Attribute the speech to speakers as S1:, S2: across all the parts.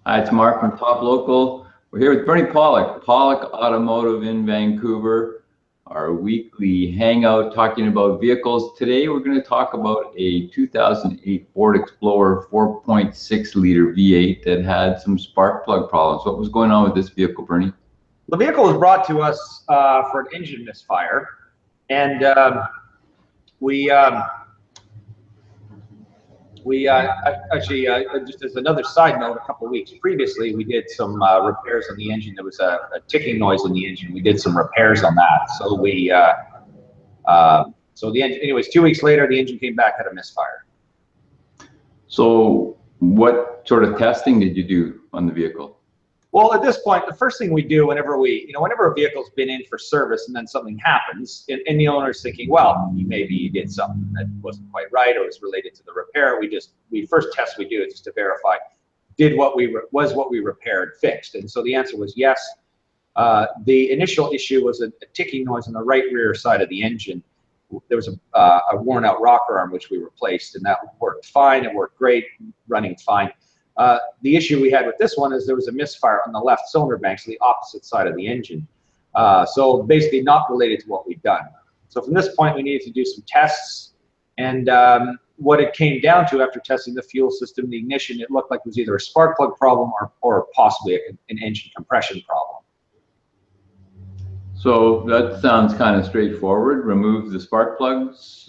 S1: Hi, it's Mark from Top Local. We're here with Bernie Pawlik, Pawlik Automotive in Vancouver, our weekly hangout talking about vehicles. Today we're going to talk about a 2008 Ford Explorer 4.6 liter V8 that had some spark plug problems. What was going on with this vehicle, Bernie?
S2: The vehicle was brought to us for an engine misfire, and we actually, just as another side note, a couple of weeks previously, we did some repairs on the engine. There was a ticking noise in the engine. We did some repairs on that. So the engine, anyways, 2 weeks later, the engine came back, had a misfire.
S1: So what sort of testing did you do on the vehicle?
S2: Well, at this point, the first thing we do whenever whenever a vehicle's been in for service and then something happens, and the owner's thinking, well, maybe you did something that wasn't quite right or was related to the repair, we first test we do is just to verify, was what we repaired fixed? And so the answer was yes. The initial issue was a ticking noise on the right rear side of the engine. There was a worn out rocker arm which we replaced, and that worked fine. It worked great, running fine. The issue we had with this one is there was a misfire on the left cylinder bank, so the opposite side of the engine. So basically not related to what we've done. So from this point, we needed to do some tests. And what it came down to after testing the fuel system, the ignition, it looked like it was either a spark plug problem or possibly an engine compression problem.
S1: So that sounds kind of straightforward. Remove the spark plugs,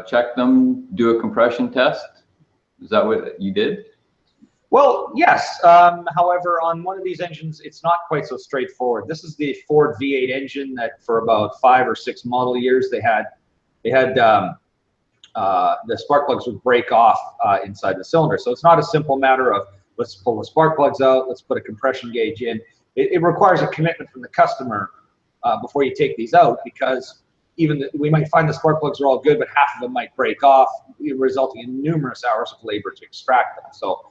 S1: check them, do a compression test. Is that what you did?
S2: Well, yes. However, on one of these engines, it's not quite so straightforward. This is the Ford V8 engine that for about 5 or 6 model years they had the spark plugs would break off inside the cylinder. So it's not a simple matter of let's pull the spark plugs out, let's put a compression gauge in. It requires a commitment from the customer before you take these out, because we might find the spark plugs are all good, but half of them might break off, resulting in numerous hours of labor to extract them. So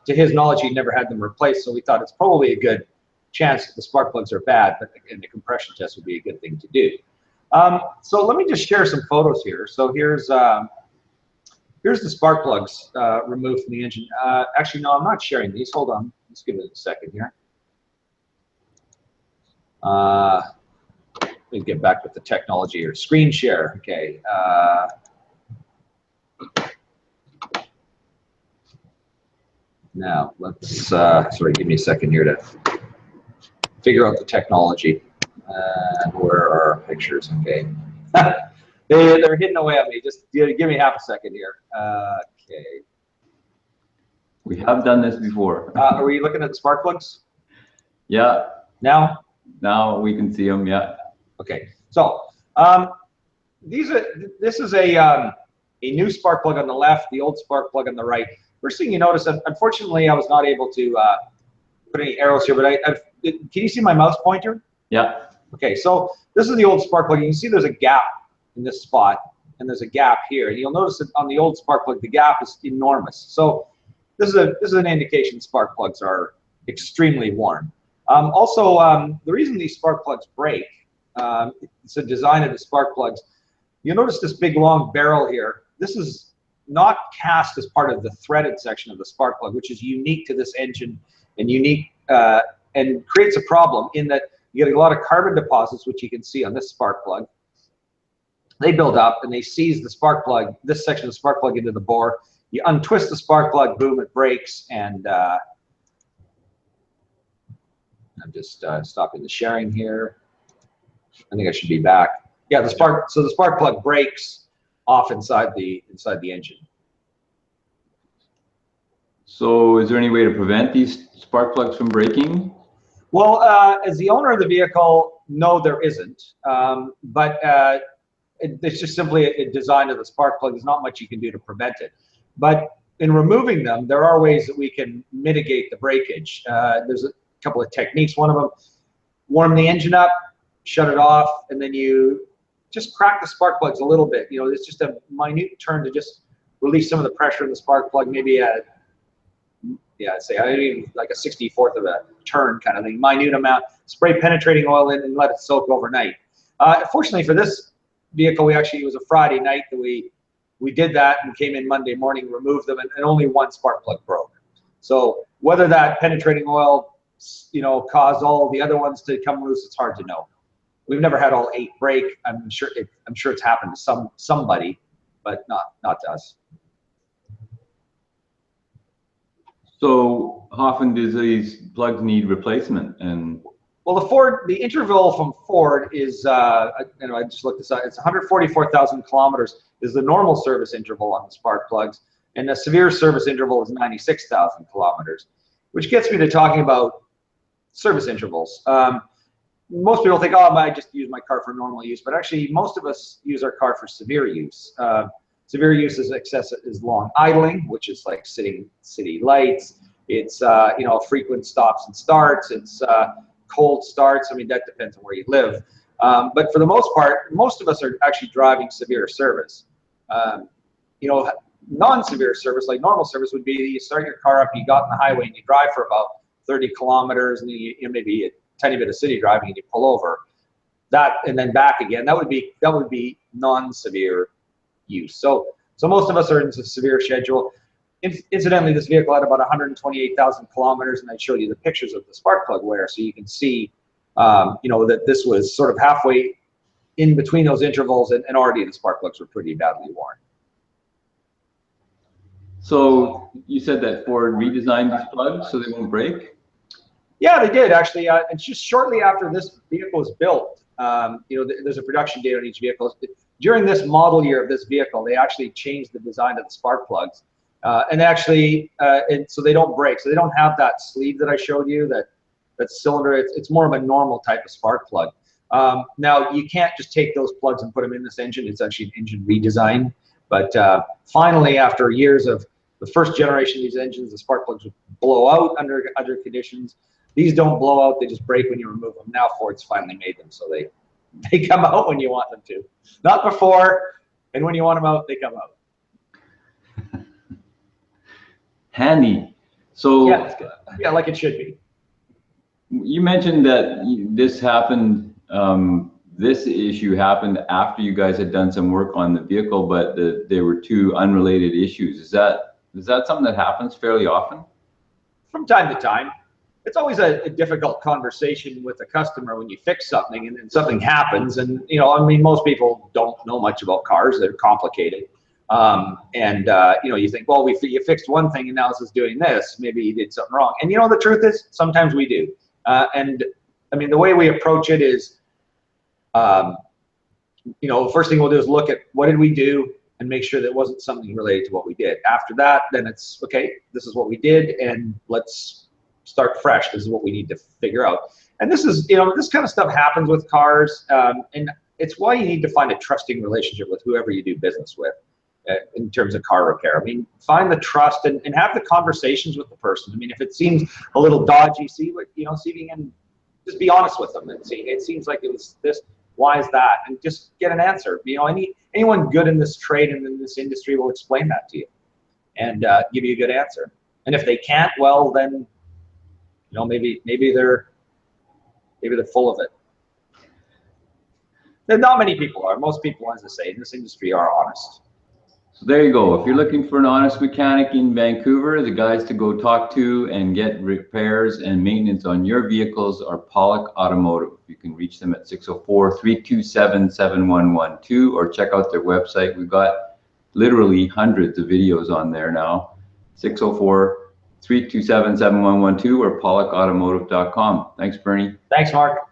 S2: to his knowledge, he never had them replaced, so we thought it's probably a good chance that the spark plugs are bad, but the compression test would be a good thing to do. So let me just share some photos here. So here's the spark plugs removed from the engine. Actually, no, I'm not sharing these. Hold on. Let's give it a second here. Let me get back with the technology here. Screen share. Okay. Now let's sorry, give me a second here to figure out the technology. Where are our pictures? Okay. They're hidden away at me. Just give me half a second here. Okay.
S1: We have done this before.
S2: Are we looking at the spark plugs?
S1: Yeah.
S2: Now?
S1: Now we can see them, yeah.
S2: Okay. So this is a new spark plug on the left, the old spark plug on the right. First thing you notice, unfortunately, I was not able to put any arrows here, but can you see my mouse pointer?
S1: Yeah.
S2: Okay, so this is the old spark plug. You can see there's a gap in this spot, and there's a gap here. And you'll notice that on the old spark plug, the gap is enormous. So this is an indication spark plugs are extremely worn. Also, the reason these spark plugs break, it's the design of the spark plugs. You'll notice this big long barrel here. This is not cast as part of the threaded section of the spark plug, which is unique to this engine and unique and creates a problem in that you get a lot of carbon deposits, which you can see on this spark plug. They build up and they seize the spark plug, this section of the spark plug, into the bore. You untwist the spark plug, boom, it breaks. And I'm just stopping the sharing here. I think I should be back. Yeah, the spark plug breaks off inside the engine.
S1: So is there any way to prevent these spark plugs from breaking?
S2: Well, as the owner of the vehicle, no, there isn't. But it's just simply a design of the spark plug. There's not much you can do to prevent it. But in removing them, there are ways that we can mitigate the breakage. There's a couple of techniques. One of them, warm the engine up, shut it off, and then you just crack the spark plugs a little bit. You know, it's just a minute turn to just release some of the pressure in the spark plug, maybe at, yeah, I'd say even like a 64th of a turn kind of thing, minute amount. Spray penetrating oil in and let it soak overnight. Fortunately for this vehicle, it was a Friday night that we did that and came in Monday morning, removed them, and only one spark plug broke. So whether that penetrating oil, caused all the other ones to come loose, it's hard to know. We've never had all 8 break. I'm sure it's happened to somebody, but not to us.
S1: So how often does these plugs need replacement? And
S2: well, the interval from Ford is, I just looked this up. It's 144,000 kilometers is the normal service interval on the spark plugs, and the severe service interval is 96,000 kilometers, which gets me to talking about service intervals. Most people think, oh, I just use my car for normal use, but actually most of us use our car for severe use. Severe use is long idling, which is like sitting city lights. It's frequent stops and starts. It's cold starts. I mean, that depends on where you live. But for the most part, most of us are actually driving severe service. Non-severe service, like normal service, would be you start your car up, you got on the highway, and you drive for about 30 kilometers, and you maybe a tiny bit of city driving, and you pull over. That and then back again. That would be non-severe use. So most of us are in a severe schedule. Incidentally, this vehicle had about 128,000 kilometers, and I showed you the pictures of the spark plug wear, so you can see, that this was sort of halfway in between those intervals, and already the spark plugs were pretty badly worn.
S1: So you said that Ford redesigned these plugs so they won't break?
S2: Yeah, they did actually. And just shortly after this vehicle was built, there's a production date on each vehicle. During this model year of this vehicle, they actually changed the design of the spark plugs, and so they don't break. So they don't have that sleeve that I showed you, that cylinder. It's more of a normal type of spark plug. Now you can't just take those plugs and put them in this engine. It's actually an engine redesign. But finally, after years of the first generation of these engines, the spark plugs would blow out under conditions. These don't blow out; they just break when you remove them. Now Ford's finally made them so they come out when you want them to, not before. And when you want them out, they come out.
S1: Handy. So
S2: yeah, that's good. Yeah, like it should be.
S1: You mentioned that this happened. This issue happened after you guys had done some work on the vehicle, but there were 2 unrelated issues. Is that something that happens fairly often?
S2: From time to time. It's always a difficult conversation with a customer when you fix something and then something happens. And, most people don't know much about cars. They're complicated. You think, well, you fixed one thing and now this is doing this. Maybe you did something wrong. And, the truth is sometimes we do. The way we approach it is, the first thing we'll do is look at what did we do and make sure that it wasn't something related to what we did. After that, then it's, okay, this is what we did, and let's start fresh. This is what we need to figure out. And this is, this kind of stuff happens with cars, and it's why you need to find a trusting relationship with whoever you do business with in terms of car repair. Find the trust and have the conversations with the person. If it seems a little dodgy, see if you can just be honest with them and see, it seems like it was this, why is that? And just get an answer. Anyone good in this trade and in this industry will explain that to you and give you a good answer. And if they can't, well, then, maybe they're full of it. Not many people are. Most people, as I say, in this industry are honest.
S1: So there you go. If you're looking for an honest mechanic in Vancouver, the guys to go talk to and get repairs and maintenance on your vehicles are Pawlik Automotive. You can reach them at 604-327-7112 or check out their website. We've got literally hundreds of videos on there now. 604-327-7112 or pawlikautomotive.com. Thanks, Bernie.
S2: Thanks, Mark.